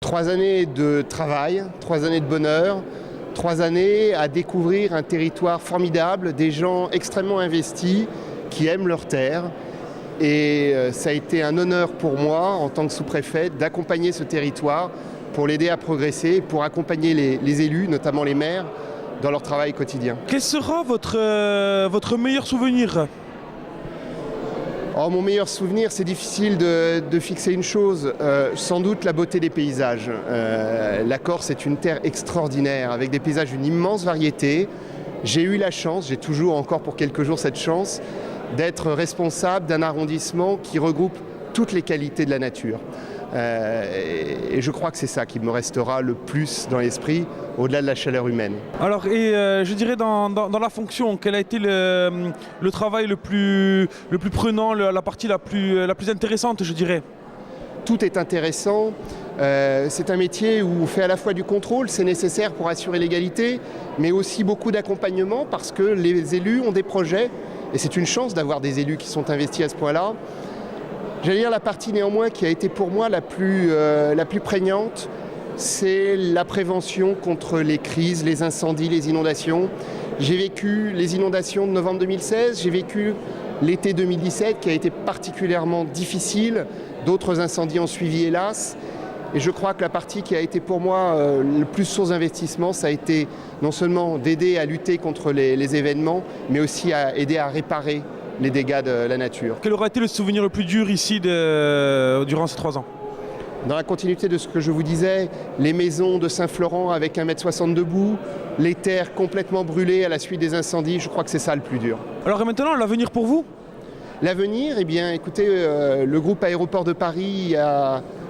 3 années de travail, 3 années de bonheur, 3 années à découvrir un territoire formidable, des gens extrêmement investis qui aiment leur terre. Et ça a été un honneur pour moi, en tant que sous-préfet, d'accompagner ce territoire pour l'aider à progresser, pour accompagner les élus, notamment les maires, dans leur travail quotidien. Quel sera votre meilleur souvenir ? Oh, mon meilleur souvenir, c'est difficile de fixer une chose, sans doute la beauté des paysages. La Corse est une terre extraordinaire, avec des paysages d'une immense variété. J'ai eu la chance, j'ai toujours encore pour quelques jours cette chance, d'être responsable d'un arrondissement qui regroupe toutes les qualités de la nature. Et je crois que c'est ça qui me restera le plus dans l'esprit, au-delà de la chaleur humaine. Alors, je dirais dans la fonction, quel a été le travail le plus prenant, la partie la plus intéressante, je dirais ? Tout est intéressant. C'est un métier où on fait à la fois du contrôle, c'est nécessaire pour assurer l'égalité, mais aussi beaucoup d'accompagnement parce que les élus ont des projets et c'est une chance d'avoir des élus qui sont investis à ce point-là. J'allais dire la partie néanmoins qui a été pour moi la plus prégnante, c'est la prévention contre les crises, les incendies, les inondations. J'ai vécu les inondations de novembre 2016, j'ai vécu l'été 2017 qui a été particulièrement difficile. D'autres incendies ont suivi, hélas. Et je crois que la partie qui a été pour moi le plus source d'investissement, ça a été non seulement d'aider à lutter contre les événements, mais aussi à aider à réparer les dégâts de la nature. Quel aura été le souvenir le plus dur ici durant ces 3 ans ? Dans la continuité de ce que je vous disais, les maisons de Saint-Florent avec 1,60 m debout, les terres complètement brûlées à la suite des incendies, je crois que c'est ça le plus dur. Alors et maintenant, l'avenir pour vous ? L'avenir, eh bien, écoutez, le groupe Aéroport de Paris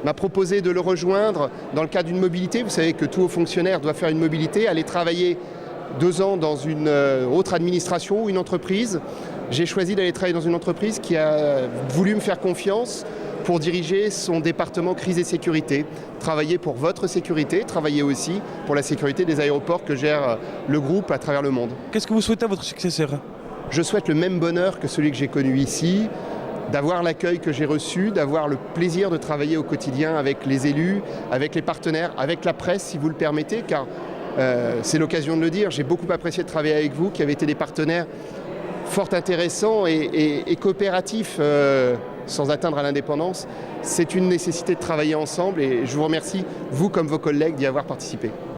m'a proposé de le rejoindre dans le cadre d'une mobilité. Vous savez que tout haut fonctionnaire doit faire une mobilité, aller travailler 2 ans dans une autre administration ou une entreprise. J'ai choisi d'aller travailler dans une entreprise qui a voulu me faire confiance pour diriger son département crise et sécurité, travailler pour votre sécurité, travailler aussi pour la sécurité des aéroports que gère le groupe à travers le monde. Qu'est-ce que vous souhaitez à votre successeur ? Je souhaite le même bonheur que celui que j'ai connu ici, d'avoir l'accueil que j'ai reçu, d'avoir le plaisir de travailler au quotidien avec les élus, avec les partenaires, avec la presse si vous le permettez, car c'est l'occasion de le dire, j'ai beaucoup apprécié de travailler avec vous, qui avez été des partenaires fort intéressants et coopératifs sans atteindre à l'indépendance. C'est une nécessité de travailler ensemble et je vous remercie, vous comme vos collègues, d'y avoir participé.